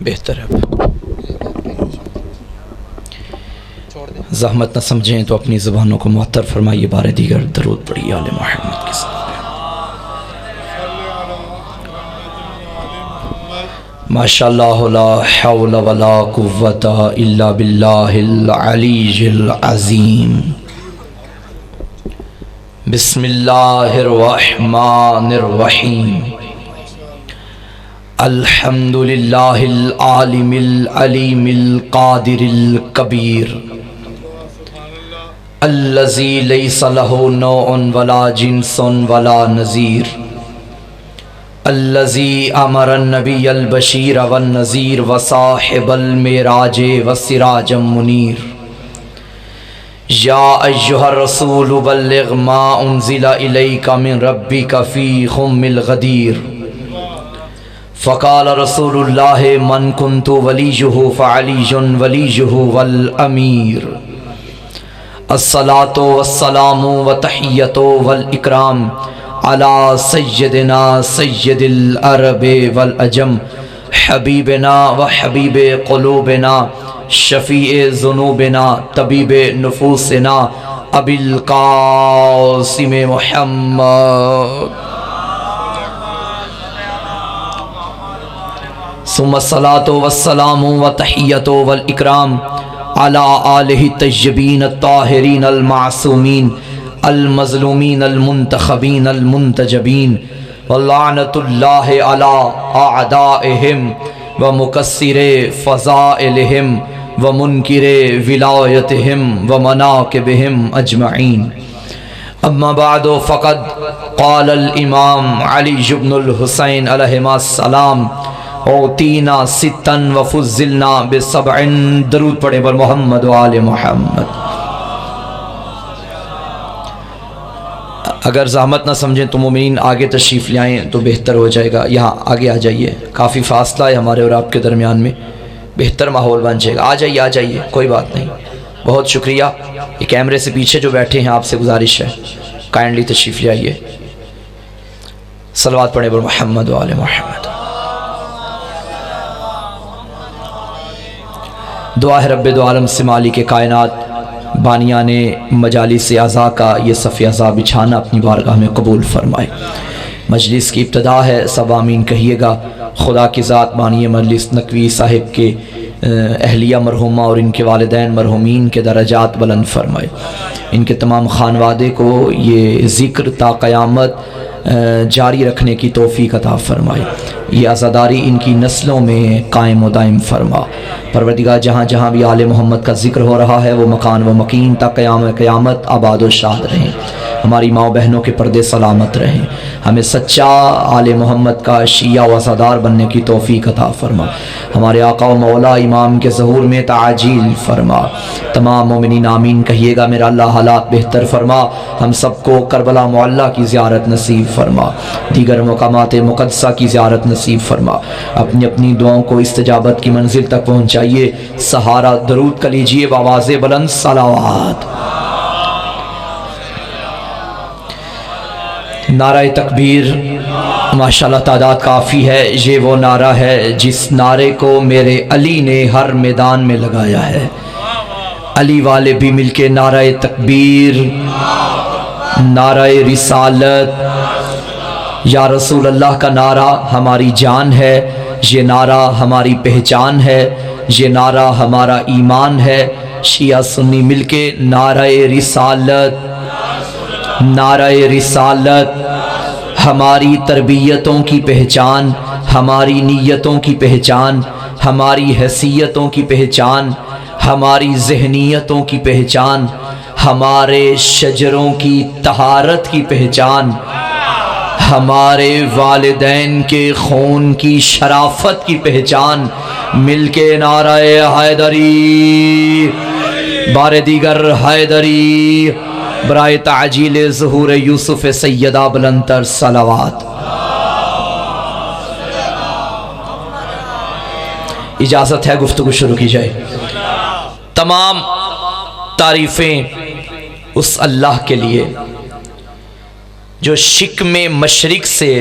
بہتر ہے. زحمت نہ سمجھیں تو اپنی زبانوں کو معطر فرمائیے. بار دیگر درود پڑھیے آل محمد کے ساتھ. ماشاءاللہ لا حول ولا قوت الا باللہ العلی العظیم. بسم اللہ الرحمن الرحیم. الحمد للہ العالم العلیم القادر الکبیر الذی لیس لہ نوع ولا جنس ولا نظیر الذی امر النبی البشیر والنذیر وصاحب المعراج وسراجا منیر. یا ایہا الرسول بلغ ما انزل الیک من ربک فی خم الغدیر. فقال رسول اللہ من کنت ولیہ فعلی ولیہ والامیر. الصلاة والسلام وتحیۃ والاکرام علی سیدنا سید العرب والعجم حبیبنا وحبیب قلوبنا شفیع ذنوبنا طبیب نفوسنا ابی القاسم محمد. ثم الصلاة والسلام وتحیۃ والاکرام علی آلہ الطیبین الطاہرین المعصومین المظلومین المنتخبین المنتجبین واللعنۃ اللہ علی اعدائہم ومکسر فضائلہم ومنکر ولایتہم ومناقبہم اجمعین. اما بعد فقد قال الامام علی بن الحسین علیہما السلام اوتینا ستا وفضلنا بسبع. درود پڑھیں بر محمد و آل محمد. اگر زحمت نہ سمجھیں تو مومنین آگے تشریف لے آئیں تو بہتر ہو جائے گا. یہاں آگے آ جائیے, کافی فاصلہ ہے ہمارے اور آپ کے درمیان میں, بہتر ماحول بن جائے گا. آ جائیے کوئی بات نہیں. بہت شکریہ. یہ کیمرے سے پیچھے جو بیٹھے ہیں آپ سے گزارش ہے کائنڈلی تشریف لے آئیے. صلوات پڑھیں بر محمد و آل محمد. دعا ہے رب دو عالم سے مالک کائنات بانیان مجالس اعضاء کا یہ صف اعضاء بچھانا اپنی بارگاہ میں قبول فرمائے. مجلس کی ابتدا ہے, سب آمین کہیے گا. خدا کی ذات بانی مجلس نقوی صاحب کے اہلیہ مرحومہ اور ان کے والدین مرحومین کے درجات بلند فرمائے. ان کے تمام خانوادے کو یہ ذکر تا قیامت جاری رکھنے کی توفیق عطا فرمائے. یہ عزاداری ان کی نسلوں میں قائم و دائم فرما. پروردگار جہاں جہاں بھی آل محمد کا ذکر ہو رہا ہے وہ مکان و مقیم تا قیامت آباد و شاد رہیں. ہماری ماں بہنوں کے پردے سلامت رہیں. ہمیں سچا آل محمد کا شیعہ و عزادار بننے کی توفیق عطا فرما. ہمارے آقا و مولا امام کے ظہور میں تعجیل فرما. تمام مومنین آمین کہیے گا. میرا اللہ حالات بہتر فرما. ہم سب کو کربلا معلیٰ کی زیارت نصیب فرما. دیگر مقامات مقدسہ کی زیارت نصیب فرما. اپنی اپنی دعاؤں کو استجابت کی منزل تک پہنچائیے. سہارا درود کا لیجیے بآواز بلند صلوات. نعرہ تکبیر. ماشاءاللہ تعداد کافی ہے. یہ وہ نعرہ ہے جس نعرے کو میرے علی نے ہر میدان میں لگایا ہے. علی والے بھی مل کے نعرہ تکبیر, نعرہ رسالت, یا رسول اللہ کا نعرہ ہماری جان ہے. یہ نعرہ ہماری پہچان ہے. یہ نعرہ ہمارا ایمان ہے. شیعہ سنی مل کے نعرہ رسالت, نعرہ رسالت ہماری تربیتوں کی پہچان, ہماری نیتوں کی پہچان, ہماری حیثیتوں کی پہچان, ہماری ذہنیتوں کی پہچان, ہمارے شجروں کی طہارت کی پہچان, ہمارے والدین کے خون کی شرافت کی پہچان. مل کے نعرہ حیدری, بار دیگر حیدری, برائے تعجیل ظہور یوسف سیدہ بلندتر صلوات. اجازت ہے گفتگو شروع کی جائے. تمام تعریفیں اس اللہ کے لیے جو شکم مشرق سے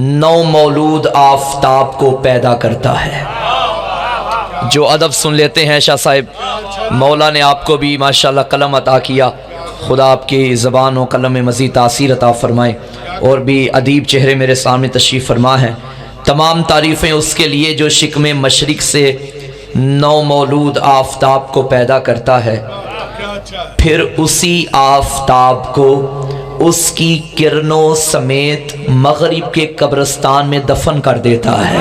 نو مولود آفتاب کو پیدا کرتا ہے۔ جو ادب سن لیتے ہیں شاہ صاحب، مولا نے آپ کو بھی ماشاءاللہ قلم عطا کیا، خدا آپ کی زبان و قلم میں مزید تاثیر عطا فرمائے، اور بھی ادیب چہرے میرے سامنے تشریف فرما ہیں۔ تمام تعریفیں اس کے لیے جو شکم مشرق سے نو مولود آفتاب کو پیدا کرتا ہے، پھر اسی آفتاب کو اس کی کرنوں سمیت مغرب کے قبرستان میں دفن کر دیتا ہے،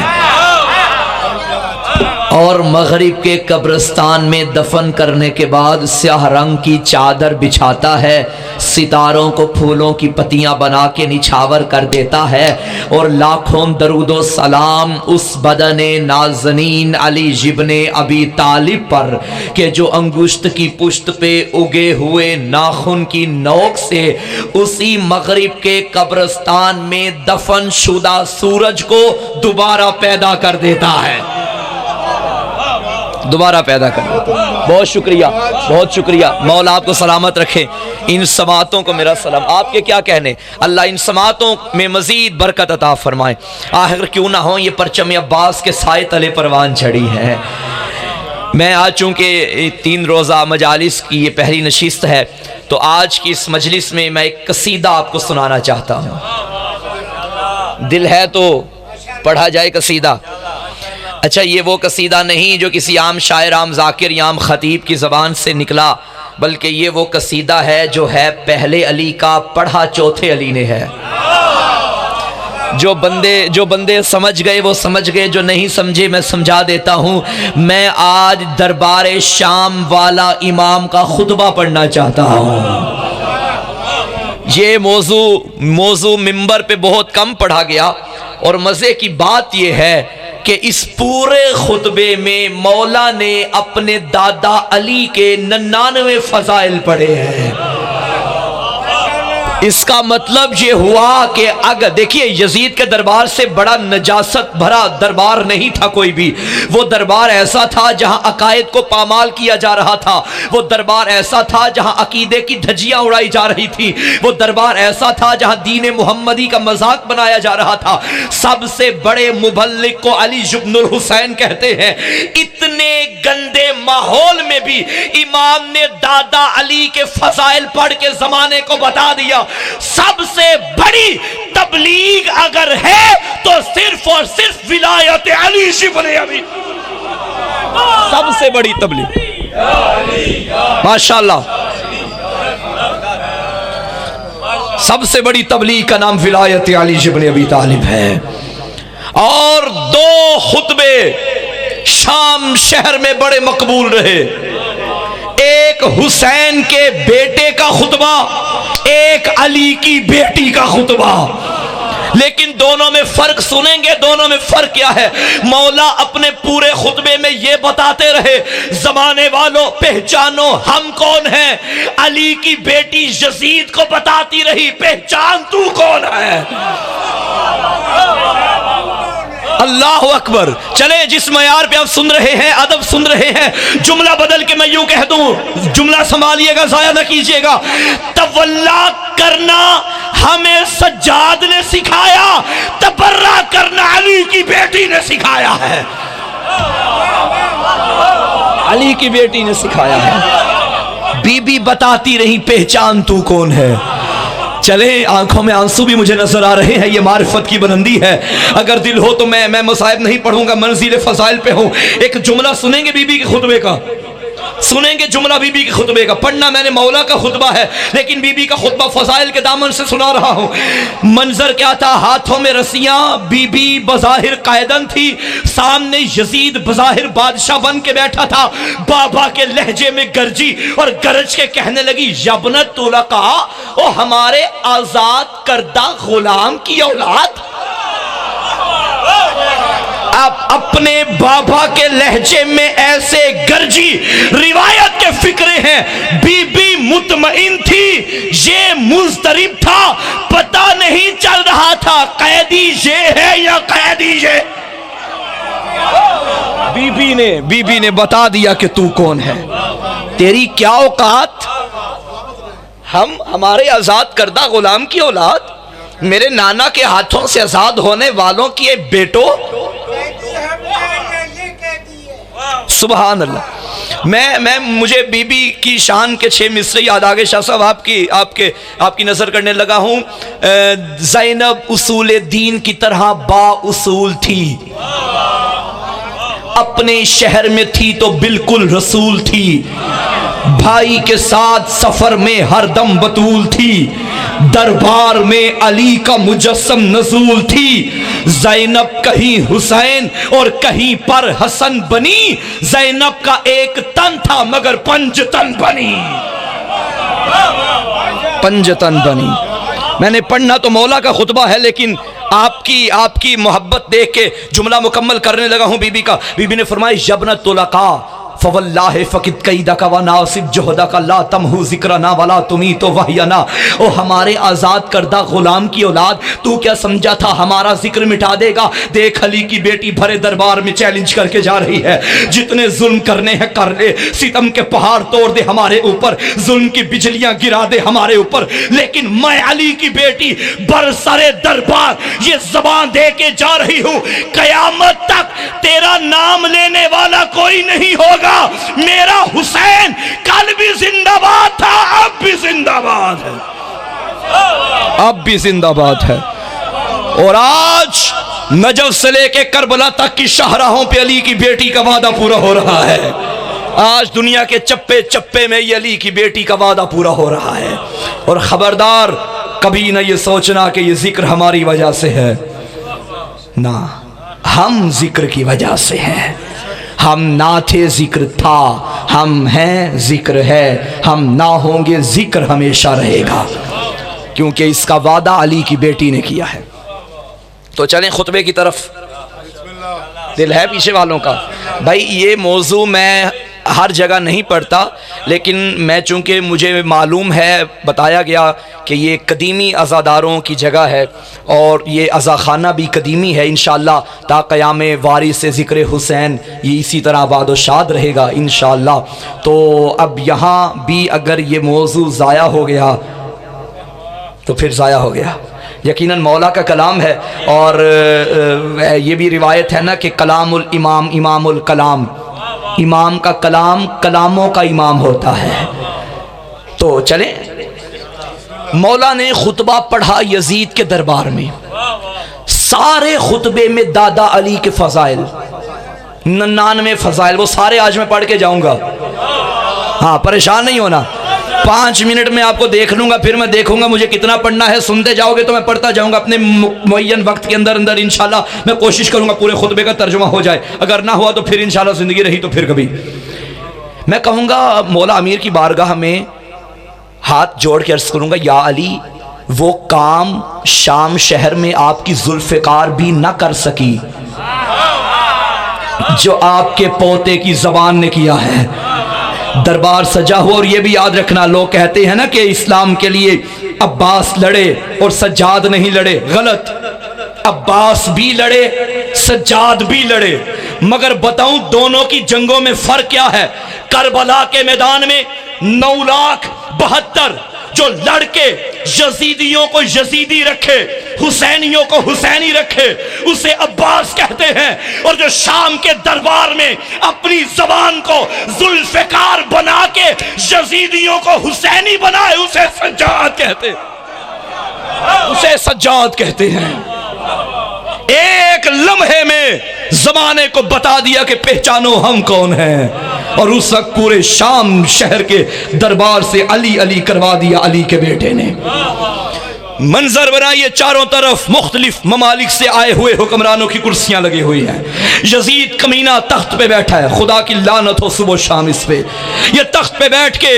اور مغرب کے قبرستان میں دفن کرنے کے بعد سیاہ رنگ کی چادر بچھاتا ہے، ستاروں کو پھولوں کی پتیاں بنا کے نچھاور کر دیتا ہے، اور لاکھوں درود و سلام اس بدن نازنین علی ابن ابی طالب پر کہ جو انگشت کی پشت پہ اگے ہوئے ناخن کی نوک سے اسی مغرب کے قبرستان میں دفن شدہ سورج کو دوبارہ پیدا کر دیتا ہے، دوبارہ پیدا کر دیتا ہے۔ بہت شکریہ، بہت شکریہ، مولا آپ کو سلامت رکھے۔ ان سماعتوں کو میرا سلام، آپ کے کیا کہنے، اللہ ان سماعتوں میں مزید برکت عطا فرمائے۔ آخر کیوں نہ ہو یہ پرچم عباس کے سائے تلے پروان چڑھی ہے۔ میں آج چونکہ 3 روزہ مجالس کی یہ پہلی نشست ہے، تو آج کی اس مجلس میں میں ایک قصیدہ آپ کو سنانا چاہتا ہوں۔ دل ہے تو پڑھا جائے قصیدہ۔ اچھا، یہ وہ قصیدہ نہیں جو کسی عام شاعر، عام ذاکر یا عام خطیب کی زبان سے نکلا، بلکہ یہ وہ قصیدہ ہے جو ہے پہلے علی کا، پڑھا چوتھے علی نے ہے۔ جو بندے سمجھ گئے وہ سمجھ گئے، جو نہیں سمجھے میں سمجھا دیتا ہوں۔ میں آج دربار شام والا امام کا خطبہ پڑھنا چاہتا ہوں۔ یہ موضوع منبر پہ بہت کم پڑھا گیا، اور مزے کی بات یہ ہے کہ اس پورے خطبے میں مولا نے اپنے دادا علی کے 99 فضائل پڑھے ہیں۔ اس کا مطلب یہ ہوا کہ اگر دیکھیے یزید کے دربار سے بڑا نجاست بھرا دربار نہیں تھا کوئی بھی، وہ دربار ایسا تھا جہاں عقائد کو پامال کیا جا رہا تھا، وہ دربار ایسا تھا جہاں عقیدے کی دھجیاں اڑائی جا رہی تھی، وہ دربار ایسا تھا جہاں دین محمدی کا مذاق بنایا جا رہا تھا۔ سب سے بڑے مبلغ کو علی ابن الحسین کہتے ہیں۔ اتنے گندے ماحول میں بھی امام نے دادا علی کے فضائل پڑھ کے زمانے کو بتا دیا سب سے بڑی تبلیغ اگر ہے تو صرف اور صرف ولایت علی ابن ابی، سب سے بڑی تبلیغ۔ ماشاءاللہ، سب سے بڑی تبلیغ کا نام ولایت علی ابن ابی طالب ہے۔ اور 2 خطبے شام شہر میں بڑے مقبول رہے، ایک حسین کے بیٹے کا خطبہ، ایک علی کی بیٹی کا خطبہ، لیکن دونوں میں فرق سنیں گے۔ دونوں میں فرق کیا ہے؟ مولا اپنے پورے خطبے میں یہ بتاتے رہے، زمانے والوں پہچانو ہم کون ہیں۔ علی کی بیٹی یزید کو بتاتی رہی، پہچان تو کون ہے۔ اللہ اکبر۔ چلیں جس معیار پہ آپ سن رہے ہیں، ادب سن رہے ہیں، جملہ بدل کے میں یوں کہہ دوں، جملہ سنبھالیے گا، ضائع نہ کیجیے گا۔ تولا کرنا ہمیں سجاد نے سکھایا، تبرہ کرنا علی کی بیٹی نے سکھایا ہے، علی کی بیٹی نے سکھایا ہے۔ بی بی بتاتی رہی پہچان تو کون ہے۔ چلیں آنکھوں میں آنسو بھی مجھے نظر آ رہے ہیں، یہ معرفت کی بلندی ہے۔ اگر دل ہو تو میں مصائب نہیں پڑھوں گا، منزل فضائل پہ ہوں۔ ایک جملہ سنیں گے بی بی کے خطبے کا، سنیں گے جملہ بی بی کے خطبے کا۔ پڑھنا میں نے مولا کا خطبہ ہے، لیکن بی بی کا خطبہ فضائل کے دامن سے سنا رہا ہوں۔ منظر کیا تھا؟ ہاتھوں میں رسیاں، بی بی بظاہر قائدن تھی، سامنے یزید بظاہر بادشاہ بن کے بیٹھا تھا، بابا کے لہجے میں گرجی اور گرج کے کہنے لگی، یبنت طلقا، او ہمارے آزاد کردہ غلام کی اولاد۔ اب اپنے بابا کے لہجے میں ایسے گرجی، روایت کے فکرے ہیں، بی بی مطمئن تھی، یہ مضطرب تھا، پتہ نہیں چل رہا تھا قیدی یہ ہے یا قیدی یہ۔ بی بی نے بتا دیا کہ تو کون ہے، تیری کیا اوقات، ہمارے آزاد کردہ غلام کی اولاد۔ میرے نانا کے ہاتھوں سے آزاد ہونے والوں کی بیٹو، سبحان اللہ۔ مجھے بی بی کی شان کے 6 مصرے یاد آگے۔ شاہ صاحب آپ کی نظر کرنے لگا ہوں۔ زینب اصول دین کی طرح با اصول تھی، اپنے شہر میں تھی تو بالکل رسول تھی، بھائی کے ساتھ سفر میں ہر دم بطول تھی، دربار میں علی کا مجسم نزول تھی، زینب کہیں حسین اور کہیں پر حسن بنی، زینب کا ایک تن تھا مگر 5 تن بنی، 5 تن بنی۔ میں نے پڑھنا تو مولا کا خطبہ ہے، لیکن آپ کی محبت دیکھ کے جملہ مکمل کرنے لگا ہوں بی بی کا۔ بی بی نے فرمایا جبنت طلقاء فواللہ فقد قیدک و ناصب جہدک لا تمحو ذکرنا ولا تمیت وحینا۔ او ہمارے آزاد کردہ غلام کی اولاد، تو کیا سمجھا تھا ہمارا ذکر مٹا دے گا؟ دیکھ علی کی بیٹی بھرے دربار میں چیلنج کر کے جا رہی ہے، جتنے ظلم کرنے ہیں کر لے، ستم کے پہاڑ توڑ دے ہمارے اوپر، ظلم کی بجلیاں گرا دے ہمارے اوپر، لیکن میں علی کی بیٹی برسر دربار یہ زبان دے کے جا رہی ہوں، قیامت تک تیرا نام لینے والا کوئی نہیں ہوگا، میرا حسین کل بھی زندہ باد تھا، اب بھی زندہ باد ہے، اب بھی زندہ باد ہے۔ اور آج نجف سے لے کے کربلا تک کی شاہراہوں پہ علی کی بیٹی کا وعدہ پورا ہو رہا ہے۔ آج دنیا کے چپے چپے میں یہ علی کی بیٹی کا وعدہ پورا ہو رہا ہے۔ اور خبردار کبھی نہ یہ سوچنا کہ یہ ذکر ہماری وجہ سے ہے، نہ، ہم ذکر کی وجہ سے ہیں۔ ہم نہ تھے ذکر تھا، ہم ہیں ذکر ہے، ہم نہ ہوں گے ذکر ہمیشہ رہے گا، کیونکہ اس کا وعدہ علی کی بیٹی نے کیا ہے۔ تو چلیں خطبے کی طرف۔ دل ہے پیچھے والوں کا؟ بھائی یہ موضوع میں ہر جگہ نہیں پڑھتا، لیکن میں چونکہ مجھے معلوم ہے، بتایا گیا کہ یہ قدیمی عزاداروں کی جگہ ہے اور یہ عزاخانہ بھی قدیمی ہے، انشاءاللہ تا قیام وارث ذکر حسین یہ اسی طرح آباد و شاد رہے گا انشاءاللہ۔ تو اب یہاں بھی اگر یہ موضوع ضائع ہو گیا تو پھر ضائع ہو گیا۔ یقیناً مولا کا کلام ہے، اور یہ بھی روایت ہے نا کہ کلام الامام امام الکلام، امام کا کلام کلاموں کا امام ہوتا ہے۔ تو چلیں، مولا نے خطبہ پڑھا یزید کے دربار میں، سارے خطبے میں دادا علی کے فضائل، 99 فضائل، وہ سارے آج میں پڑھ کے جاؤں گا، ہاں پریشان نہیں ہونا۔ 5 منٹ میں آپ کو دیکھ لوں گا، پھر میں دیکھوں گا مجھے کتنا پڑھنا ہے، سنتے جاؤ گے تو میں پڑھتا جاؤں گا اپنے معین وقت کے اندر انشاءاللہ میں کوشش کروں گا پورے خطبے کا ترجمہ ہو جائے، اگر نہ ہوا تو پھر انشاءاللہ زندگی رہی تو پھر کبھی۔ میں کہوں گا مولا امیر کی بارگاہ میں ہاتھ جوڑ کے عرض کروں گا، یا علی وہ کام شام شہر میں آپ کی ذوالفقار بھی نہ کر سکی جو آپ کے پوتے کی زبان نے کیا ہے۔ دربار سجا ہوا، اور یہ بھی یاد رکھنا، لوگ کہتے ہیں نا کہ اسلام کے لیے عباس لڑے اور سجاد نہیں لڑے، غلط، عباس بھی لڑے سجاد بھی لڑے، مگر بتاؤں دونوں کی جنگوں میں فرق کیا ہے؟ کربلا کے میدان میں 9,72,000 جو لڑکے یزیدیوں کو یزیدی رکھے، حسینیوں کو حسینی رکھے، اسے عباس کہتے ہیں، اور جو شام کے دربار میں اپنی زبان کو ذوالفقار بنا کے یزیدیوں کو حسینی بنائے، اسے سجاد کہتے ہیں، اسے سجاد کہتے ہیں۔ ایک لمحے میں زمانے کو بتا دیا کہ پہچانو ہم کون ہیں، اور اس وقت پورے شام شہر کے دربار سے علی علی کروا دیا علی کے بیٹے نے۔ منظر بنائیے، چاروں طرف مختلف ممالک سے آئے ہوئے حکمرانوں کی کرسیاں لگی ہوئی ہیں، یزید کمینہ تخت پہ بیٹھا ہے، خدا کی لعنت ہو صبح و شام اس پہ۔ یہ تخت پہ بیٹھ کے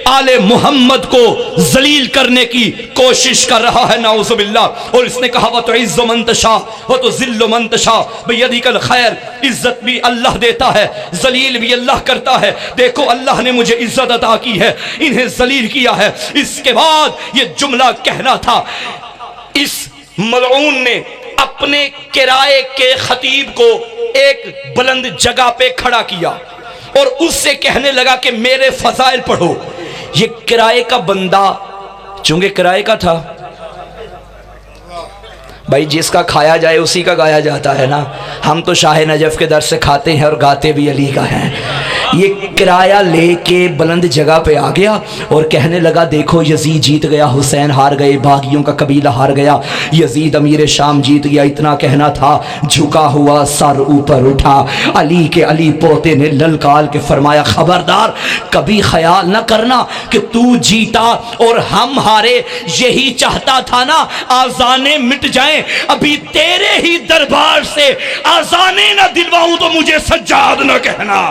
آل محمد کو ذلیل کرنے کی کوشش کر رہا ہے، نعوذ باللہ، اور اس نے کہا وَتُعِزُّ مَن تَشَاءُ وَتُذِلُّ مَن تَشَاءُ بِيَدِكَ الْخَيْرُ، عزت بھی اللہ دیتا ہے، ذلیل بھی اللہ کرتا ہے۔ دیکھو اللہ نے مجھے عزت عطا کی ہے، انہیں ذلیل کیا ہے۔ اس کے بعد یہ جملہ کہنا تھا، اس ملعون نے اپنے کرائے کے خطیب کو ایک بلند جگہ پہ کھڑا کیا اور اس سے کہنے لگا کہ میرے فضائل پڑھو۔ یہ کرائے کا بندہ چونکہ کرائے کا تھا، بھائی جس کا کھایا جائے اسی کا گایا جاتا ہے نا. ہم تو شاہ نجف کے در سے کھاتے ہیں اور گاتے بھی علی کا ہیں. یہ کرایہ لے کے بلند جگہ پہ آ گیا اور کہنے لگا دیکھو یزید جیت گیا، حسین ہار گئے، باغیوں کا قبیلہ ہار گیا، یزید امیر شام جیت گیا. اتنا کہنا تھا، جھکا ہوا سر اوپر اٹھا. علی کے علی پوتے نے للکال کے فرمایا خبردار کبھی خیال نہ کرنا کہ تو جیتا اور ہم ہارے. یہی چاہتا تھا نا آذانیں مٹ جائیں. ابھی تیرے ہی دربار سے آذانیں نہ دلواؤں تو مجھے سجاد نہ کہنا.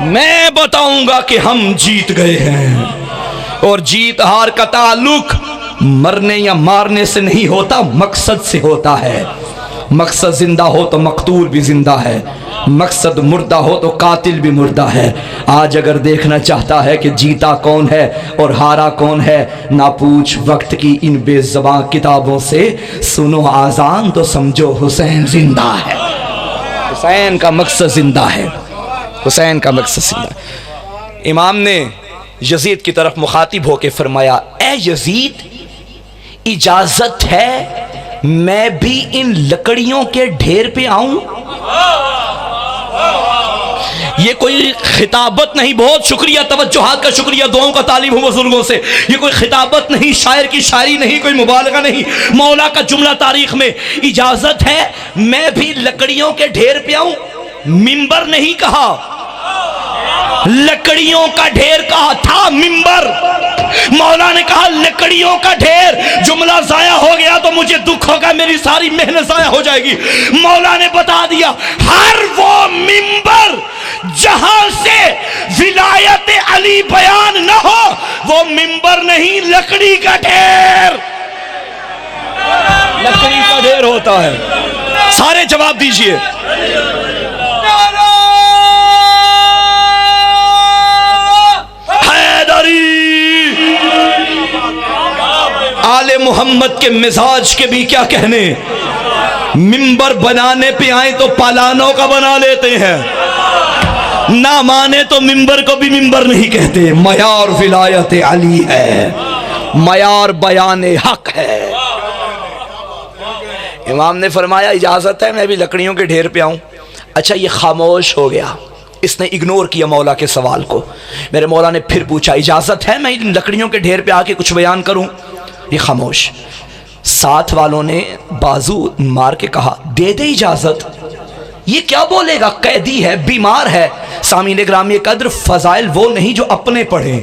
میں بتاؤں گا کہ ہم جیت گئے ہیں. اور جیت ہار کا تعلق مرنے یا مارنے سے نہیں ہوتا، مقصد سے ہوتا ہے. مقصد زندہ ہو تو مقتول بھی زندہ ہے، مقصد مردہ ہو تو قاتل بھی مردہ ہے. آج اگر دیکھنا چاہتا ہے کہ جیتا کون ہے اور ہارا کون ہے، نہ پوچھ وقت کی ان بے زباں کتابوں سے، سنو آذان تو سمجھو حسین زندہ ہے. حسین کا مقصد زندہ ہے، حسین کا مقصد زندہ ہے. امام نے یزید کی طرف مخاطب ہو کے فرمایا اے یزید اجازت ہے میں بھی ان لکڑیوں کے ڈھیر پہ آؤں؟ یہ کوئی خطابت نہیں، بہت شکریہ، توجہات کا شکریہ، دعاؤں کا طالب ہوں بزرگوں سے. یہ کوئی خطابت نہیں، شاعر کی شاعری نہیں، کوئی مبالغہ نہیں، مولا کا جملہ تاریخ میں. اجازت ہے میں بھی لکڑیوں کے ڈھیر پہ آؤں؟ منبر نہیں کہا، لکڑیوں کا ڈھیر کہا تھا. منبر مولا نے کہا لکڑیوں کا ڈھیر. جملہ ضائع ہو گیا تو مجھے دکھ ہوگا، میری ساری محنت ضائع ہو جائے گی. مولا نے بتا دیا ہر وہ منبر جہاں سے ولایت علی بیان نہ ہو وہ منبر نہیں، لکڑی کا ڈھیر. لکڑی کا ڈھیر ہوتا ہے. سارے جواب دیجئے. آل محمد کے مزاج کے بھی کیا کہنے، منبر بنانے پہ آئیں تو پالانوں کا بنا لیتے ہیں، نہ مانے تو منبر کو بھی منبر نہیں کہتے. معیار ولایت علی ہے، معیار بیان حق ہے. امام نے فرمایا اجازت ہے میں بھی لکڑیوں کے ڈھیر پہ آؤں. اچھا یہ خاموش ہو گیا، اس نے اگنور کیا مولا کے سوال کو. میرے مولا نے پھر پوچھا اجازت ہے میں لکڑیوں کے ڈھیر پہ آ کے کچھ بیان کروں؟ یہ خاموش. ساتھ والوں نے بازو مار کے کہا دے دے اجازت. یہ کیا بولے گا، قیدی ہے، بیمار ہے. سامعین گرامی قدر، فضائل وہ نہیں جو اپنے پڑھیں،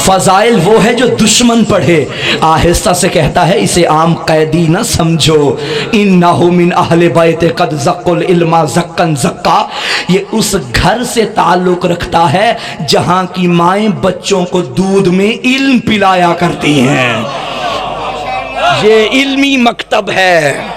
فضائل وہ ہے جو دشمن پڑھے. آہستہ سے کہتا ہے اسے عام قیدی نہ سمجھو، انہو من اہل بیت قد زق العلم زقن زقا. یہ اس گھر سے تعلق رکھتا ہے جہاں کی مائیں بچوں کو دودھ میں علم پلایا کرتی ہیں. یہ علمی مکتب ہے،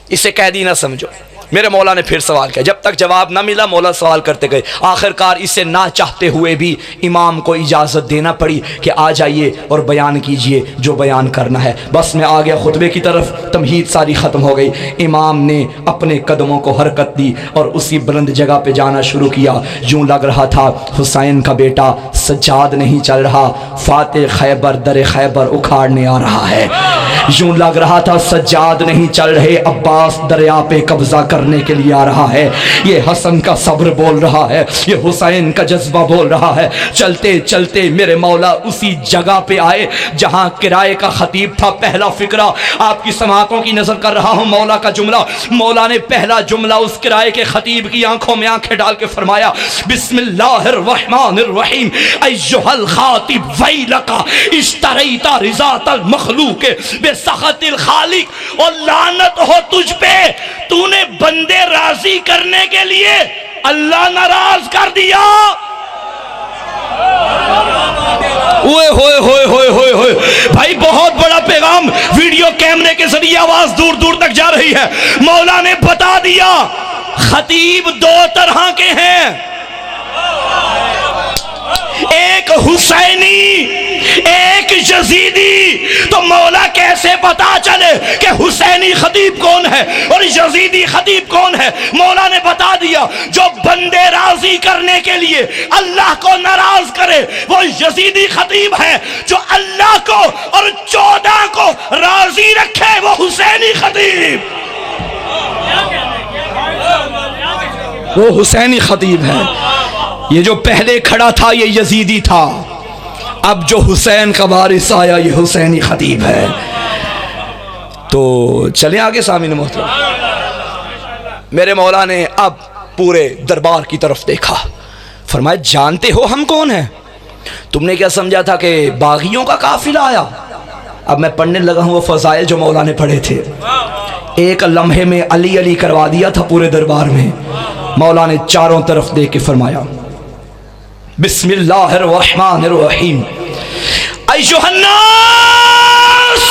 اسے قیدی نہ سمجھو. میرے مولا نے پھر سوال کیا. جب تک جواب نہ ملا مولا سوال کرتے گئے. آخر کار اسے نہ چاہتے ہوئے بھی امام کو اجازت دینا پڑی کہ آ جائیے اور بیان کیجئے جو بیان کرنا ہے. بس میں آ گیا خطبے کی طرف، تمہید ساری ختم ہو گئی. امام نے اپنے قدموں کو حرکت دی اور اسی بلند جگہ پہ جانا شروع کیا. یوں لگ رہا تھا حسین کا بیٹا سجاد نہیں چل رہا، فاتح خیبر در خیبر اکھاڑنے آ رہا ہے. یوں لگ رہا تھا سجاد نہیں چل رہے، عباس دریا پہ قبضہ کرنے کے لیے آ رہا ہے. یہ حسن کا صبر بول رہا ہے، یہ حسین کا جذبہ بول رہا ہے. چلتے چلتے میرے مولا اسی جگہ پہ آئے جہاں کرائے کا خطیب تھا. پہلا فقرہ آپ کی سماعتوں کی نظر کر رہا ہوں، مولا کا جملہ. مولا نے پہلا جملہ اس کرائے کے خطیب کی آنکھوں میں آنکھیں ڈال کے فرمایا بسم اللہ الرحمن الرحیم ایھا الخاطب ویلک اشتریت رضات المخلوق بسخط الخالق. اور لعنت ہو تجھ پہ، تو نے بندے راضی کرنے کے لیے اللہ ناراض کر دیا. اوئے ہوئے ہوئے ہوئے ہوئے ہوئے. بھائی بہت بڑا پیغام ویڈیو کیمرے کے ذریعے آواز دور دور تک جا رہی ہے. مولا نے بتا دیا خطیب دو طرح کے ہیں، ایک حسینی ایک یزیدی. تو مولا کیسے پتا چلے کہ حسینی خطیب کون ہے اور یزیدی خطیب کون ہے؟ مولا نے بتا دیا، جو بندے راضی کرنے کے لیے اللہ کو ناراض کرے وہ یزیدی خطیب ہے، جو اللہ کو اور 14 کو راضی رکھے وہ حسینی خطیب، وہ حسینی خطیب ہے۔ یہ جو پہلے کھڑا تھا یہ یزیدی تھا، اب جو حسین کا وارث آیا یہ حسینی خطیب ہے۔ تو چلیں آگے سامعین محترم، میرے مولا نے اب پورے دربار کی طرف دیکھا، فرمایا جانتے ہو ہم کون ہیں؟ تم نے کیا سمجھا تھا کہ باغیوں کا قافلہ آیا؟ اب میں پڑھنے لگا ہوں وہ فضائل جو مولا نے پڑھے تھے، ایک لمحے میں علی علی کروا دیا تھا پورے دربار میں۔ مولا نے چاروں طرف دیکھ کے فرمایا بسم اللہ الرحمن الرحیم، ایھا الناس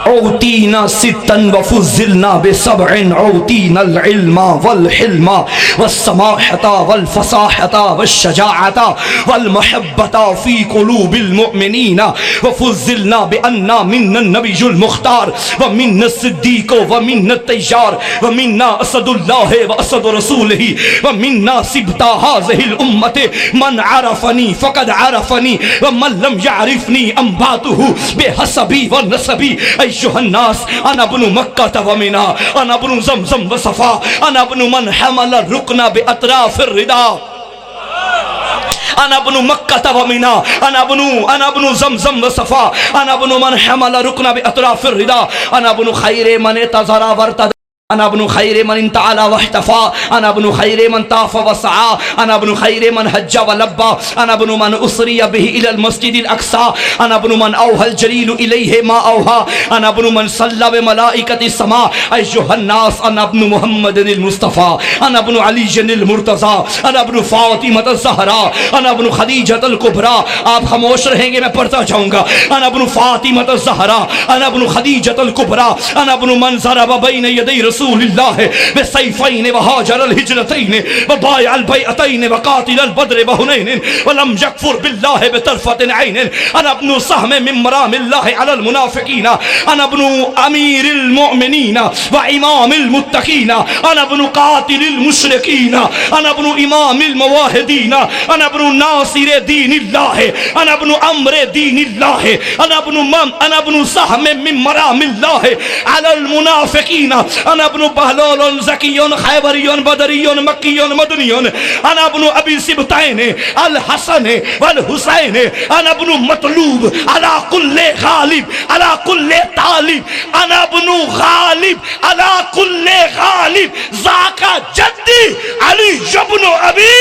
اوتینا ستا وفضلنا بسبع، اوتینا العلم والحلم والسماحة والفصاحة والشجاعة والمحبة في قلوب المؤمنين، وفضلنا بأننا منا النبي المختار ومنا الصديق ومنا التيار ومنا أسد الله وأسد رسوله ومنا سبط هذه الأمة، من عرفني فقد عرفني ومن لم يعرفني أنباته بحسبي ونسبي، أيها الناس أنا ابن مكة ومنى، أنا ابن زمزم وصفا، أنا ابن من حمل الركن بأطراف الرداء، أنا ابن مكة ومنى، أنا ابن زمزم وصفا، أنا ابن من حمل الركن بأطراف الرداء، أنا ابن خير من تزرى وارتدى، أنا ابن خير من انتعلى واحتفى، أنا ابن خير من طاف وسعى، أنا ابن خير من حج ولبى، أنا ابن من أسري به إلى المسجد الأقصى، أنا ابن من أوحى الجليل إليه ما أوحى، أنا ابن من صلى بملائكة السماء، أيها الناس أنا ابن محمد المصطفى، أنا ابن علي المرتضى، أنا ابن فاطمة الزهراء، أنا ابن خديجة الكبرى۔ آپ خاموش رہیں گے میں پڑھتا جاؤں گا۔ أنا ابن فاطمة الزهراء، أنا ابن خديجة الكبرى، أنا ابن من ضرب بين يدي رسول اللہ بسیفین وہاجر الہجرتین وبایع البیعتین وقاتل البدر وحنین ولم یکفر باللہ بطرفۃ عین، انا ابن سهم من مرام اللہ علی المنافقین، انا ابن امیر المؤمنین وامام المتقین، انا ابن قاتل المشرکین، انا ابن امام المواحدین، انا ابن ناصر دین اللہ، انا ابن امر دین اللہ، انا ابن سهم من مرام اللہ علی المنافقین، انا ابن بہلول زکی خیبری بدری مکی مدنی، انا ابن ابی سبتین الحسن والحسین، انا ابن مطلوب علی کل غالب علی کل طالب، انا ابن غالب علی کل غالب، ذاک جدی علی ابن ابی۔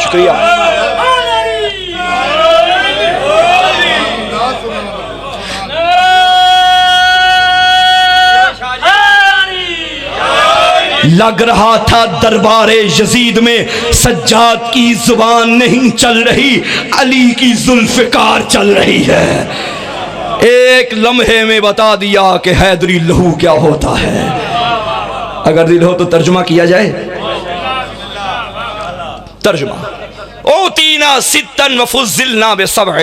شکریہ۔ لگ رہا تھا دربار یزید میں سجاد کی زبان نہیں چل رہی، علی کی ذوالفقار چل رہی ہے۔ ایک لمحے میں بتا دیا کہ حیدری لہو کیا ہوتا ہے۔ اگر دل ہو تو ترجمہ کیا جائے۔ ترجمہ اوتینا ستن وفضلنا بسبع،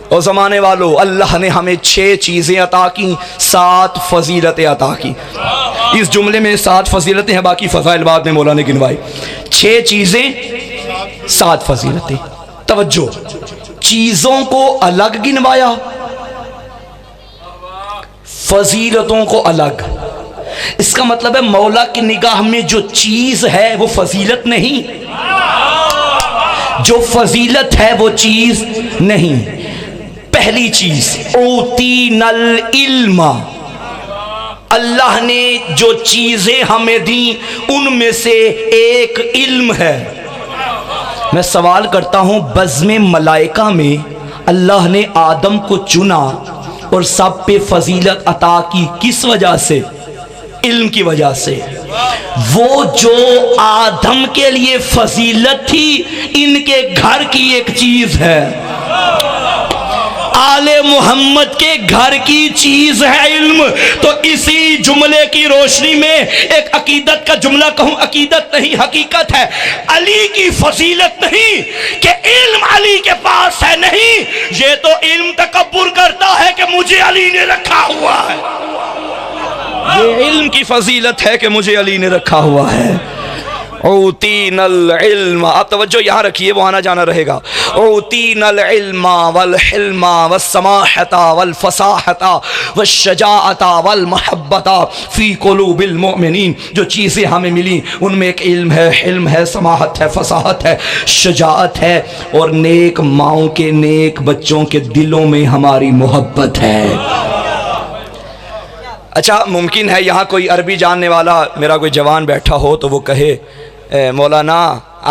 اور زمانے والوں اللہ نے ہمیں 6 چیزیں عطا کی، 7 فضیلتیں عطا کی۔ اس جملے میں 7 فضیلتیں ہیں، باقی فضائل بعد میں مولا نے گنوائی۔ 6 چیزیں 7 فضیلتیں۔ توجہ، چیزوں کو الگ گنوایا، فضیلتوں کو الگ۔ اس کا مطلب ہے مولا کی نگاہ میں جو چیز ہے وہ فضیلت نہیں، جو فضیلت ہے وہ چیز نہیں۔ پہلی چیز اوتینا العلم، اللہ نے جو چیزیں ہمیں دیں ان میں سے ایک علم ہے۔ میں سوال کرتا ہوں، بزم ملائکہ میں اللہ نے آدم کو چنا اور سب پہ فضیلت عطا کی، کس وجہ سے؟ علم کی وجہ سے۔ وہ جو آدم کے لیے فضیلت تھی ان کے گھر کی ایک چیز ہے۔ آل محمد کے گھر کی چیز ہے علم. تو اسی جملے کی روشنی میں ایک عقیدت کا جملہ کہوں، عقیدت نہیں حقیقت ہے. علی کی فضیلت نہیں کہ علم علی کے پاس ہے، نہیں، یہ تو علم تکبر کرتا ہے کہ مجھے علی نے رکھا ہوا ہے. یہ علم کی فضیلت ہے کہ مجھے علی نے رکھا ہوا ہے. اوتینا العلم، آپ توجہ یہاں رکھیے، وہ آنا جانا رہے گا. اوتینا العلم والحلم والسماحۃ والفصاحۃ والشجاعۃ والمحبۃ فی قلوب المؤمنین. جو چیزیں ہمیں ملی ان میں ایک علم ہے، حلم ہے، سماحت ہے، فصاحت ہے، شجاعت ہے، اور نیک ماؤں کے نیک بچوں کے دلوں میں ہماری محبت ہے. اچھا، ممکن ہے یہاں کوئی عربی جاننے والا میرا کوئی جوان بیٹھا ہو تو وہ کہے مولانا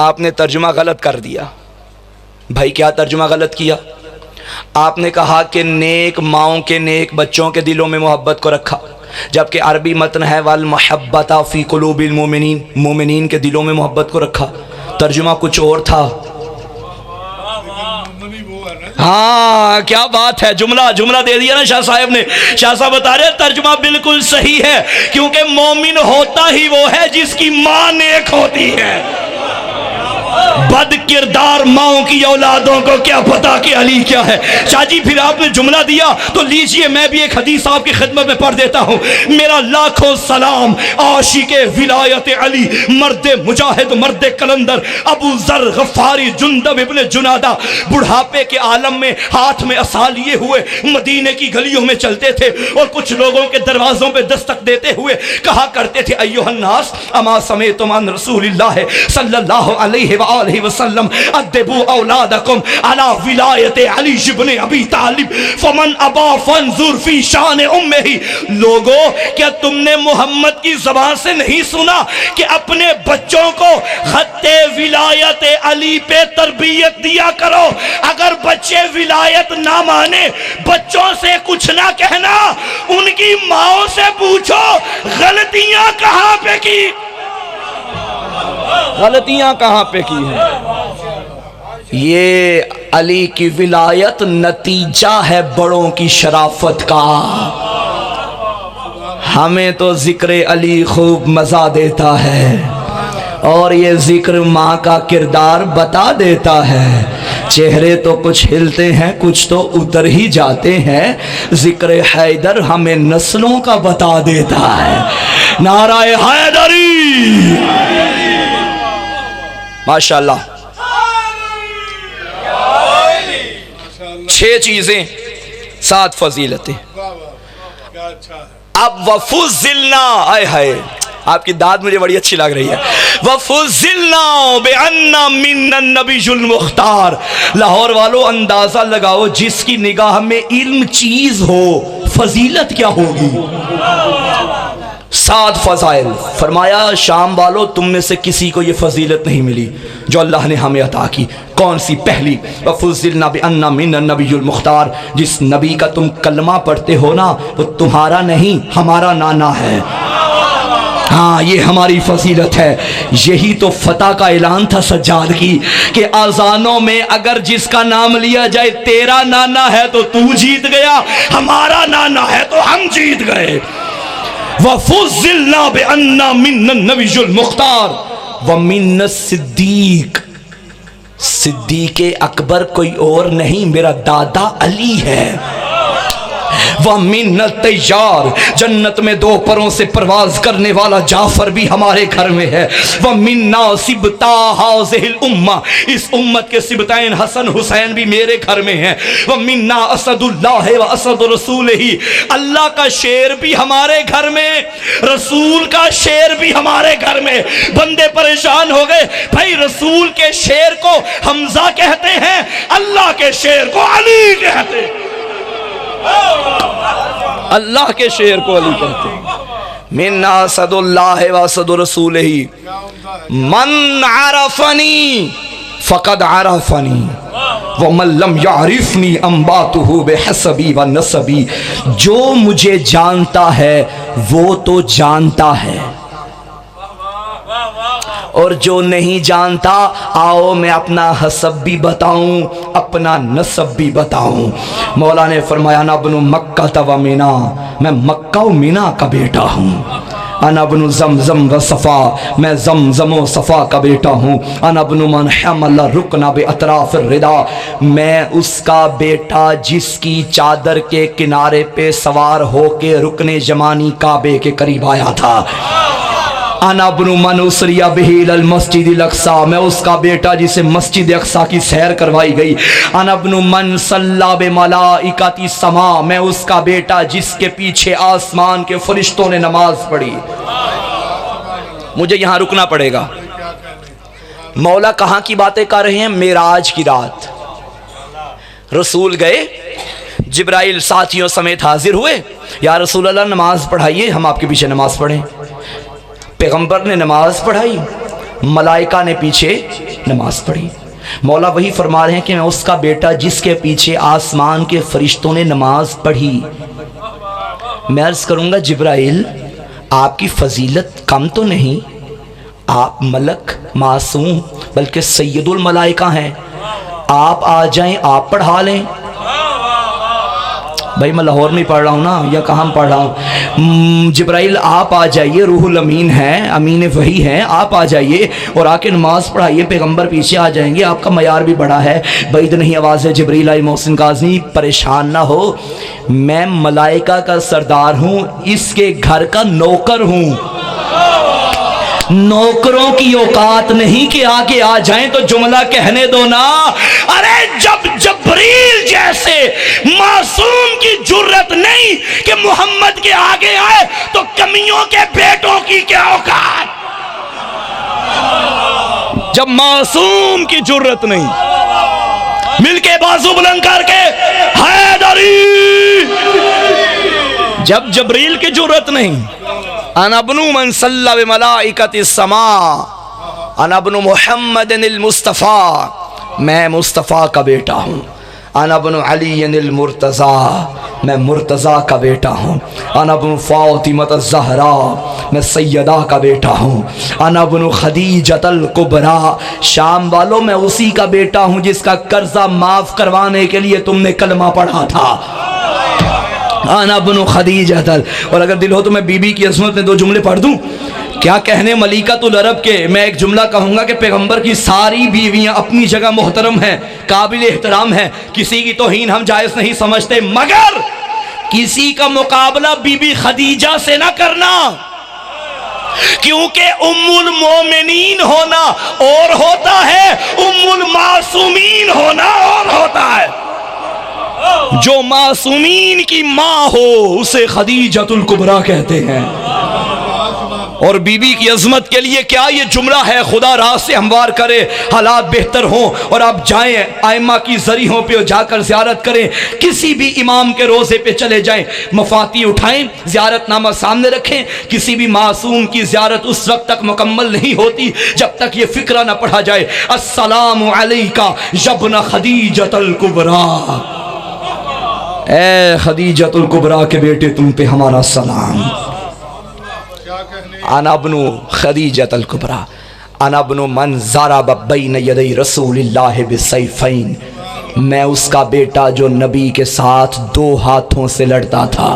آپ نے ترجمہ غلط کر دیا. بھائی کیا ترجمہ غلط کیا؟ آپ نے کہا کہ نیک ماؤں کے نیک بچوں کے دلوں میں محبت کو رکھا، جبکہ عربی متن ہے والمحبۃ فی قلوب المؤمنین، مومنین کے دلوں میں محبت کو رکھا. ترجمہ کچھ اور تھا. ہاں کیا بات ہے، جملہ دے دیا نا شاہ صاحب نے. شاہ صاحب بتا رہے ترجمہ بالکل صحیح ہے، کیونکہ مومن ہوتا ہی وہ ہے جس کی ماں نیک ہوتی ہے. بد کردار ماؤں کی اولادوں کو کیا پتا کہ علی کیا ہے. شاہ جی پھر آپ نے جملہ دیا تو لیجئے میں بھی ایک حدیث آپ کی خدمت میں پڑھ دیتا ہوں. میرا لاکھوں سلام عاشق ولایت علی، مرد مجاہد، مرد کلندر، ابو ذر غفاری جندب ابن جنادہ، بڑھاپے کے عالم میں ہاتھ میں عصا لیے ہوئے مدینے کی گلیوں میں چلتے تھے اور کچھ لوگوں کے دروازوں پہ دستک دیتے ہوئے کہا کرتے تھے ایھا الناس اما سمعتم عن رسول اللہ صلی اللہ علیہ وآلہ وسلم ادبوا اولادکم علی ولایت علی ابن ابی طالب فمن ابا فانظر فی شان امہ. لوگو کیا تم نے محمد کی زبان سے نہیں سنا کہ اپنے بچوں کو خط ولایت علی پہ تربیت دیا کرو. اگر بچے ولایت نہ مانے، بچوں سے کچھ نہ کہنا، ان کی ماؤں سے پوچھو غلطیاں کہاں پہ کی، غلطیاں کہاں پہ کی ہیں. یہ علی کی ولایت نتیجہ ہے بڑوں کی شرافت کا. ہمیں تو ذکر علی خوب مزہ دیتا ہے اور یہ ذکر ماں کا کردار بتا دیتا ہے. چہرے تو کچھ ہلتے ہیں، کچھ تو اتر ہی جاتے ہیں. ذکر حیدر ہمیں نسلوں کا بتا دیتا ہے. نعرہ حیدری ماشاءاللہ. 6 چیزیں 7 فضیلتیں. اب وفضلنا، آئے ہائے آپ کی داد مجھے بڑی اچھی لگ رہی ہے. وفضلنا بأن من النبی المختار. لاہور والو اندازہ لگاؤ جس کی نگاہ میں علم چیز ہو فضیلت کیا ہوگی. 7 فضائل. فرمایا شام والو تم میں سے کسی کو یہ فضیلت نہیں ملی جو اللہ نے ہمیں عطا کی. کون سی؟ پہلی وَفُضِّلْنَا بِأَنَّ مِنَ النَّبِيُّ الْمُخْتَارِ. جس نبی کا تم کلمہ پڑھتے ہو نا وہ تمہارا نہیں ہمارا نانا ہے. ہاں یہ ہماری فضیلت ہے. یہی تو فتح کا اعلان تھا سجاد کی کہ اذانوں میں اگر جس کا نام لیا جائے تیرا نانا ہے تو تو جیت گیا، ہمارا نانا ہے تو ہم جیت گئے. وَفُضِّلْنَا بِأَنَّ مِنَّ النَّبِيُّ الْمُخْتَارِ وَمِنَّ الصِّدِّيقِ. صدیق اکبر کوئی اور نہیں، میرا دادا علی ہے. وَمِنَ الطَّيَّارِ. جنت میں 2 پروں سے پرواز کرنے والا جعفر بھی ہمارے گھر میں ہے. وَمِنَّا سِبْتَا هَٰذِهِ الْأُمَّةِ. اس امت کے سبتین حسن حسین بھی میرے گھر میں ہیں. وَمِنَّا اسد اللہ واسد رسولہ. اللہ کا شیر بھی ہمارے گھر میں، رسول کا شیر بھی ہمارے گھر میں. بندے پریشان ہو گئے، بھائی رسول کے شیر کو حمزہ کہتے ہیں، اللہ کے شیر کو علی کہتے ہیں. اللہ کے شعر کو علی کہتے ہیں. من اسد اللہ واسد رسولہ من عرفنی فقد عرفنی ومن لم یعرفنی انباتہ بحسبی ونسبی. جو مجھے جانتا ہے وہ تو جانتا ہے اور جو نہیں جانتا آؤ میں اپنا حسب بھی بتاؤں اپنا نسب بھی بتاؤں۔ مولا نے فرمایا انا ابن مکہ و مینا، میں مکہ و مینا کا بیٹا ہوں۔ انا ابن زمزم و صفا، میں زمزم و صفا کا بیٹا ہوں۔ انا ابن من حمل رکن باطراف الردا، میں اس کا بیٹا جس کی چادر کے کنارے پہ سوار ہو کے رکن یمانی کعبے کے قریب آیا تھا۔ انا ابن من اسری بہ الی المسجد الاقصی، میں اس کا بیٹا جسے مسجد اقصی کی سیر کروائی گئی۔ انا ابن من صلی بملائکۃ السماء، میں اس کا بیٹا جس کے پیچھے آسمان کے فرشتوں نے نماز پڑھی۔ مجھے یہاں رکنا پڑے گا۔ مولا کہاں کی باتیں کر رہے ہیں؟ معراج کی رات رسول گئے، جبرائیل ساتھیوں سمیت حاضر ہوئے، یا رسول اللہ نماز پڑھائیے، ہم آپ کے پیچھے نماز پڑھیں۔ پیغمبر نے نماز پڑھائی، ملائکہ نے پیچھے نماز پڑھی۔ مولا وہی فرما رہے ہیں کہ میں اس کا بیٹا جس کے پیچھے آسمان کے فرشتوں نے نماز پڑھی۔ میں عرض کروں گا جبرائیل آپ کی فضیلت کم تو نہیں، آپ ملک معصوم بلکہ سید الملائکہ ہیں، آپ آ جائیں آپ پڑھا لیں۔ بھائی میں لاہور میں پڑھ رہا ہوں نا، یا کہاں پڑھ رہا ہوں؟ جبرائیل آپ آ جائیے، روح الامین ہیں، امین وحی ہیں، آپ آ جائیے اور آ کے نماز پڑھائیے، پیغمبر پیچھے آ جائیں گے، آپ کا معیار بھی بڑا ہے۔ بعید نہیں آواز ہے جبرائیل آئی محسن کاظمی، پریشان نہ ہو، میں ملائکہ کا سردار ہوں، اس کے گھر کا نوکر ہوں۔ نوکروں کی اوقات نہیں کہ آگے آ جائیں تو جملہ کہنے دو نا۔ ارے جب جبریل جیسے معصوم کی جرت نہیں کہ محمد کے آگے آئے تو کمیوں کے بیٹوں کی کیا اوقات؟ جب معصوم کی جرت نہیں، مل کے بازو بلند کر کے حیدری، جب جبریل کی جرت نہیں، انا ابن من صلی بملائکۃ السماء، انا ابن محمد المصطفیٰ، میں مصطفیٰ کا بیٹا ہوں۔ انا ابن علی المرتضیٰ، میں مرتضیٰ کا بیٹا ہوں۔ انا ابن فاطمۃ الزہراء، میں سیدہ کا بیٹا ہوں۔ انا ابن خدیجۃ الکبریٰ، شام والوں میں اسی کا بیٹا ہوں جس کا قرضہ معاف کروانے کے لیے تم نے کلمہ پڑھا تھا۔ انا ابن خدیجۃ، اور اگر دل ہو تو میں بی بی کی عظمت میں دو جملے پڑھ دوں؟ کیا کہنے ملیکۃ العرب کے، میں ایک جملہ کہوں گا کہ پیغمبر کی ساری بیویاں اپنی جگہ محترم ہیں، قابل احترام ہیں، کسی کی توہین ہم جائز نہیں سمجھتے، مگر کسی کا مقابلہ بی بی خدیجہ سے نہ کرنا، کیونکہ ام المومنین ہونا اور ہوتا ہے، ام المعصومین ہونا اور ہوتا ہے۔ جو معصومین کی ماں ہو اسے خدیجۃ الکبریٰ کہتے ہیں۔ اور بی بی کی عظمت کے لیے کیا یہ جملہ ہے، خدا راہ سے ہموار کرے، حالات بہتر ہوں اور آپ جائیں ائمہ کی ذریحوں پہ جا کر زیارت کریں، کسی بھی امام کے روزے پہ چلے جائیں، مفاتی اٹھائیں، زیارت نامہ سامنے رکھیں، کسی بھی معصوم کی زیارت اس وقت تک مکمل نہیں ہوتی جب تک یہ فکرہ نہ پڑھا جائے، السلام علیکہ یبن خدیجۃ الکبریٰ، اے خدیجۃ الکبریٰ کے بیٹے تم پہ ہمارا سلام۔ انا ابن خدیجۃ الکبریٰ، انا ابن من ضرب بین یدی رسول اللہ بالسیفین، میں اس کا بیٹا جو نبی کے ساتھ دو ہاتھوں سے لڑتا تھا۔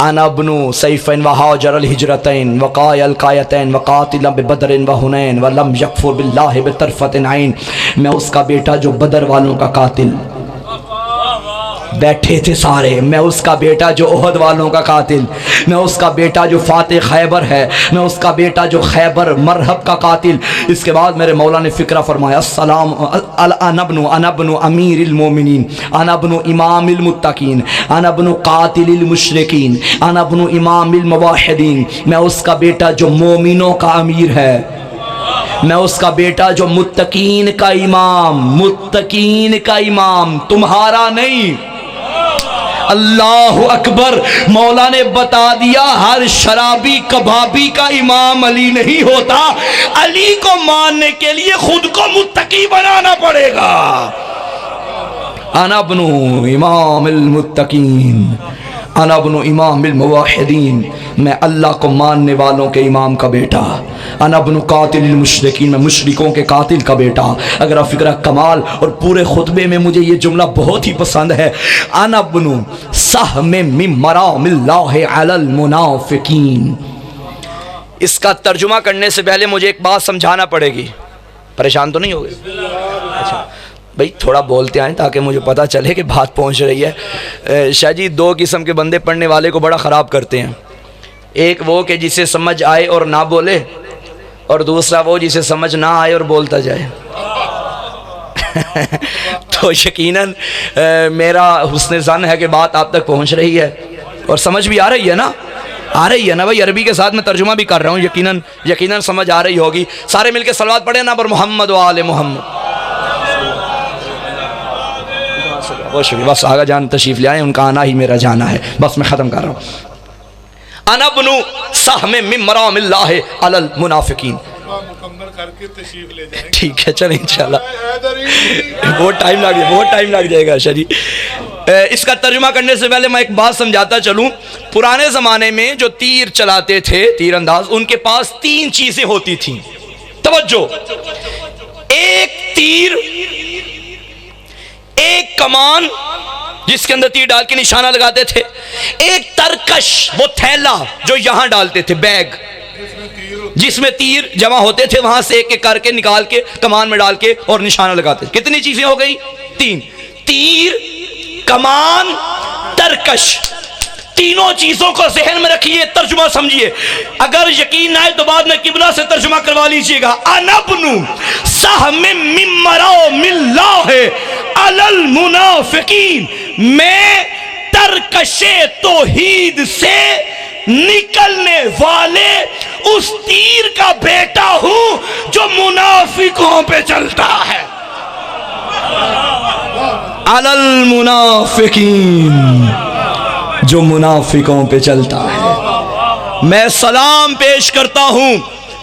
انا ابن سیفین وہاجر الہجرتین وقای القایتین وقاتل ببدر وحنین ولم یکفر باللہ بطرفت عین، میں اس کا بیٹا جو بدر والوں کا قاتل، بیٹھے تھے سارے، میں اس کا بیٹا جو احد والوں کا قاتل، میں اس کا بیٹا جو فاتح خیبر ہے، میں اس کا بیٹا جو خیبر مرحب کا قاتل۔ اس کے بعد میرے مولا نے فکرہ فرمایا، السلام انا ابن امیر المومنین، انا ابن امام المتقین، انا ابن قاتل المشرکین، انا ابن امام الموحدین، میں اس کا بیٹا جو مومنوں کا امیر ہے، میں اس کا بیٹا جو متقین کا امام، متقین کا امام، تمہارا نہیں۔ اللہ اکبر، مولا نے بتا دیا ہر شرابی کبابی کا امام علی نہیں ہوتا، علی کو ماننے کے لیے خود کو متقی بنانا پڑے گا۔ انا ابن امام المتقین، انا ابن امام الموحدین، میں اللہ کو ماننے والوں کے امام کا بیٹا، انا ابن قاتل المشرکین، میں مشرکوں کے قاتل کا بیٹا۔ اگر آپ فکرہ کمال اور پورے خطبے میں مجھے یہ جملہ بہت ہی پسند ہے، انا ابن سہم من مرام اللہ علی المنافقین۔ اس کا ترجمہ کرنے سے پہلے مجھے ایک بات سمجھانا پڑے گی، پریشان تو نہیں ہوگے؟ اچھا بھئی تھوڑا بولتے آئیں تاکہ مجھے پتہ چلے کہ بات پہنچ رہی ہے۔ شاہ جی دو قسم کے بندے پڑھنے والے کو بڑا خراب کرتے ہیں، ایک وہ کہ جسے سمجھ آئے اور نہ بولے، اور دوسرا وہ جسے سمجھ نہ آئے اور بولتا جائے۔ تو یقیناً میرا حسن ظن ہے کہ بات آپ تک پہنچ رہی ہے اور سمجھ بھی آ رہی ہے نا؟ آ رہی ہے نا بھائی؟ عربی کے ساتھ میں ترجمہ بھی کر رہا ہوں، یقیناً سمجھ آ رہی ہوگی۔ سارے مل کے صلوات پڑھیں نا پر محمد و آل محمد۔ بہت شکریہ، بس آگا جان تشریف لے آئیں، ان کا آنا ہی میرا جانا ہے، بس میں ختم کر رہا ہوں۔ انا ابن سہم من مرام اللہ علی المنافقین۔ مکمل کر کے تشریف لے جائیں۔ ٹھیک ہے چلیں انشاءاللہ، بہت ٹائم لگ جائے گا شاہ جی۔ اس کا ترجمہ کرنے سے پہلے میں ایک بات سمجھاتا چلوں۔ پرانے زمانے میں جو تیر چلاتے تھے، تیر انداز، ان کے پاس تین چیزیں ہوتی تھیں، توجہ، ایک تیر، ایک کمان جس کے اندر تیر ڈال کے نشانہ لگاتے تھے، ایک ترکش، وہ تھیلا جو یہاں ڈالتے تھے، بیگ جس میں تیر جمع ہوتے تھے، وہاں سے ایک ایک کر کے نکال کے کمان میں ڈال کے اور نشانہ لگاتے تھے۔ کتنی چیزیں ہو گئی؟ تین، تیر، کمان، ترکش۔ تینوں چیزوں کو ذہن میں رکھیے، ترجمہ سمجھیے، اگر یقین نہ آئے تو بعد میں قبلہ سے ترجمہ کروا لیجئے گا۔ انا ابن سہم من مرام اللہ علی المنافقین، میں ترکش توحید سے نکلنے والے اس تیر کا بیٹا ہوں جو منافقوں پہ چلتا ہے۔ علی المنافقین، جو منافقوں پہ چلتا ہے۔ میں سلام پیش کرتا ہوں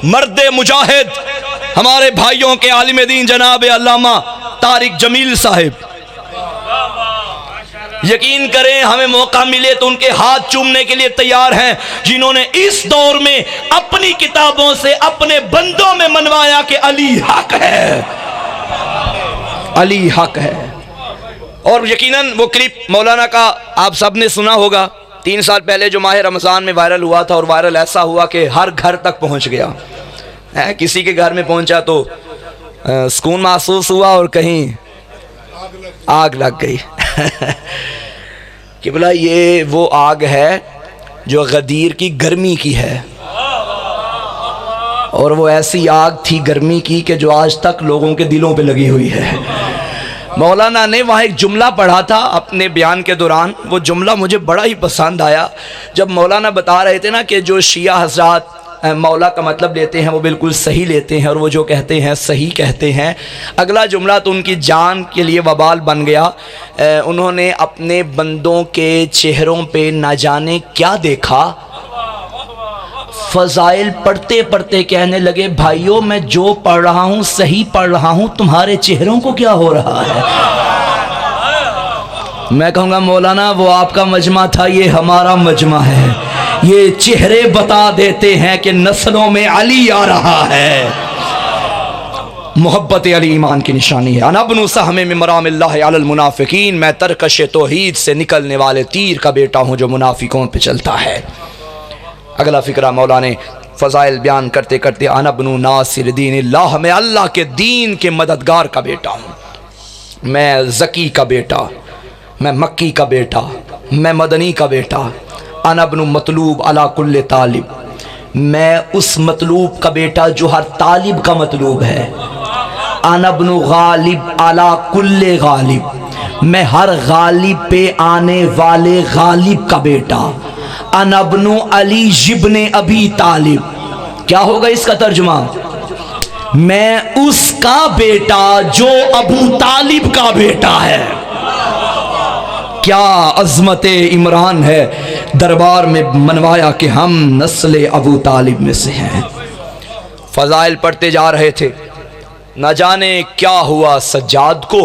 مرد مجاہد، ہمارے بھائیوں کے عالم دین جناب علامہ طارق جمیل صاحب۔ یقین کریں ہمیں موقع ملے تو ان کے ہاتھ چومنے کے لیے تیار ہیں، جنہوں نے اس دور میں اپنی کتابوں سے اپنے بندوں میں منوایا کہ علی حق ہے، علی حق ہے۔ اور یقیناً وہ کلپ مولانا کا آپ سب نے سنا ہوگا، 3 سال پہلے جو ماہ رمضان میں وائرل ہوا تھا، اور وائرل ایسا ہوا کہ ہر گھر تک پہنچ گیا۔ کسی کے گھر میں پہنچا تو سکون محسوس ہوا اور کہیں آگ لگ گئی۔ کہ بلا یہ وہ آگ ہے جو غدیر کی گرمی کی ہے، اور وہ ایسی آگ تھی گرمی کی کہ جو آج تک لوگوں کے دلوں پہ لگی ہوئی ہے۔ مولانا نے وہاں ایک جملہ پڑھا تھا اپنے بیان کے دوران، وہ جملہ مجھے بڑا ہی پسند آیا، جب مولانا بتا رہے تھے نا کہ جو شیعہ حضرات مولا کا مطلب لیتے ہیں وہ بالکل صحیح لیتے ہیں، اور وہ جو کہتے ہیں صحیح کہتے ہیں۔ اگلا جملہ تو ان کی جان کے لیے وبال بن گیا۔ انہوں نے اپنے بندوں کے چہروں پہ نہ جانے کیا دیکھا، فضائل پڑھتے پڑھتے کہنے لگے بھائیوں میں جو پڑھ رہا ہوں صحیح پڑھ رہا ہوں، تمہارے چہروں کو کیا ہو رہا ہے؟ میں کہوں گا مولانا وہ آپ کا مجمع تھا، یہ ہمارا مجمع ہے، یہ چہرے بتا دیتے ہیں کہ نسلوں میں علی آ رہا ہے۔ محبت علی ایمان کی نشانی ہے۔ انا ابن سہم من مرام اللہ علی المنافقین، میں ترکش توحید سے نکلنے والے تیر کا بیٹا ہوں جو منافقوں پہ چلتا ہے۔ اگلا فقرہ مولا نے فضائل بیان کرتے کرتے، انا ابن ناصر دین اللہ، میں اللہ کے دین کے مددگار کا بیٹا ہوں، میں زکی کا بیٹا، میں مکی کا بیٹا، میں مدنی کا بیٹا۔ انا ابن مطلوب علی کل طالب، میں اس مطلوب کا بیٹا جو ہر طالب کا مطلوب ہے۔ انا ابن غالب علی کل غالب، میں ہر غالب پہ آنے والے غالب کا بیٹا۔ انا ابن علی ابن ابی طالب، کیا ہوگا اس کا ترجمہ؟ میں اس کا بیٹا جو ابو طالب کا بیٹا ہے۔ کیا عظمت عمران ہے، دربار میں منوایا کہ ہم نسل ابو طالب میں سے ہیں۔ فضائل پڑھتے جا رہے تھے، نہ جانے کیا ہوا سجاد کو،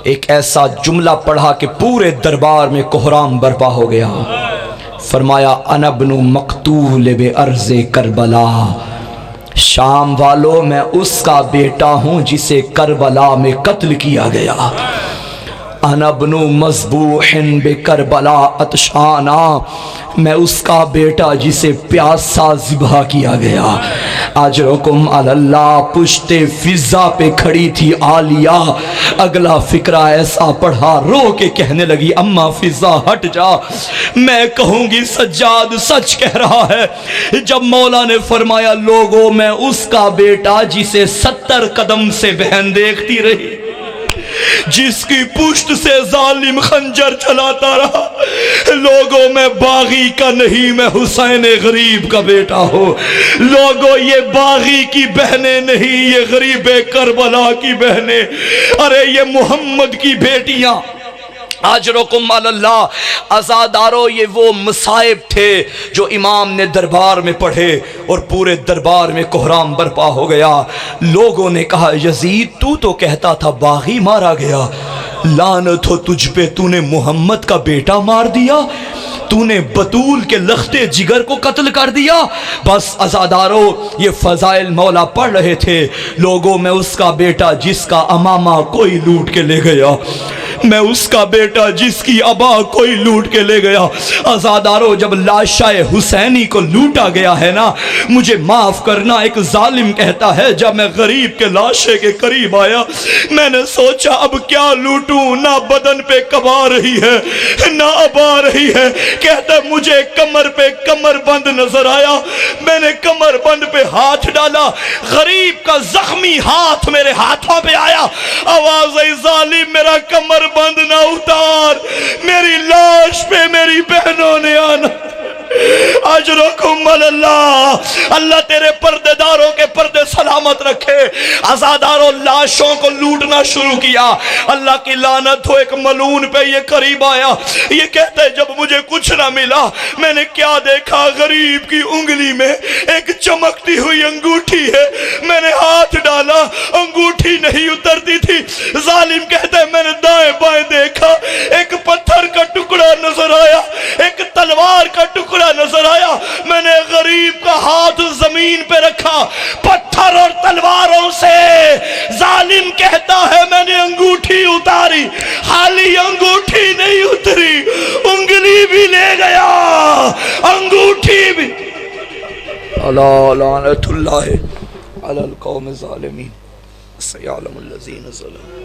ایک ایسا جملہ پڑھا کہ پورے دربار میں کوہرام برپا ہو گیا. فرمایا انا ابن مقتول بے ارض کربلا، شام والوں میں اس کا بیٹا ہوں جسے کربلا میں قتل کیا گیا. انا ابن مذبوح بے کربلا عطشانا، میں اس کا بیٹا جسے پیاسا ذبح کیا گیا. اجرکم علی اللہ، پشت فضا پہ کھڑی تھی عالیہ. اگلا فقرہ ایسا پڑھا، رو کے کہنے لگی اما فضا ہٹ جا، میں کہوں گی سجاد سچ کہہ رہا ہے. جب مولا نے فرمایا لوگوں میں اس کا بیٹا جسے 70 قدم سے بہن دیکھتی رہی، جس کی پشت سے ظالم خنجر چلاتا رہا، لوگوں میں باغی کا نہیں، میں حسین غریب کا بیٹا ہوں. لوگوں یہ باغی کی بہنیں نہیں، یہ غریب کربلا کی بہنیں، ارے یہ محمد کی بیٹیاں. اجرکم علی اللہ. عزادارو، یہ وہ مصائب تھے جو امام نے دربار میں پڑھے اور پورے دربار میں کوہرام برپا ہو گیا. لوگوں نے کہا یزید تو کہتا تھا باغی مارا گیا، لعنت ہو تجھ پہ، تو نے محمد کا بیٹا مار دیا، تو نے بطول کے لختے جگر کو قتل کر دیا. بس عزادارو، یہ فضائل مولا پڑھ رہے تھے. لوگوں میں اس کا بیٹا جس کا امامہ کوئی لوٹ کے لے گیا، میں اس کا بیٹا جس کی ابا کوئی لوٹ کے لے گیا. عزادارو، جب لاشائے حسینی کو لوٹا گیا ہے نا، مجھے معاف کرنا، ایک ظالم کہتا ہے جب میں غریب کے لاشے کے قریب آیا، میں نے سوچا اب کیا لوٹوں، نہ بدن پہ کبا رہی ہے نہ ابا رہی ہے. کہتا ہے مجھے کمر پہ کمر بند نظر آیا، میں نے کمر بند پہ ہاتھ ڈالا، غریب کا زخمی ہاتھ میرے ہاتھوں پہ آیا. آواز آئی ظالم میرا کمر بند نہ اتار، میری لاش پہ میری بہنوں نے آنا. اجرکم علی اللہ. اللہ تیرے پردے داروں کے پردے سلامت رکھے. عزاداروں، لاشوں کو لوٹنا شروع کیا. اللہ کی لعنت ہو، ایک ملعون پہ یہ قریب آیا، یہ کہتا ہے جب مجھے کچھ نہ ملا، میں نے کیا دیکھا، غریب کی انگلی میں ایک چمکتی ہوئی انگوٹھی ہے، میں نے ہاتھ ڈالا، انگوٹھی نہیں اترتی تھی. ظالم کہتا ہے میں نے دائیں بائیں دیکھا، ایک پتھر کا ٹکڑا نظر آیا، ایک تلوار کا ٹکڑا نظر آیا. میں نے غریب کا ہاتھ زمین پہ رکھا، پتھر اور تلواروں سے ظالم کہتا ہے میں نے انگوٹھی اتاری، خالی انگوٹھی نہیں اتری، انگلی بھی لے گیا، انگوٹھی بھی. اللہ لعنت اللہ علی القوم الظالمین، سیعلم الذین ظلموا.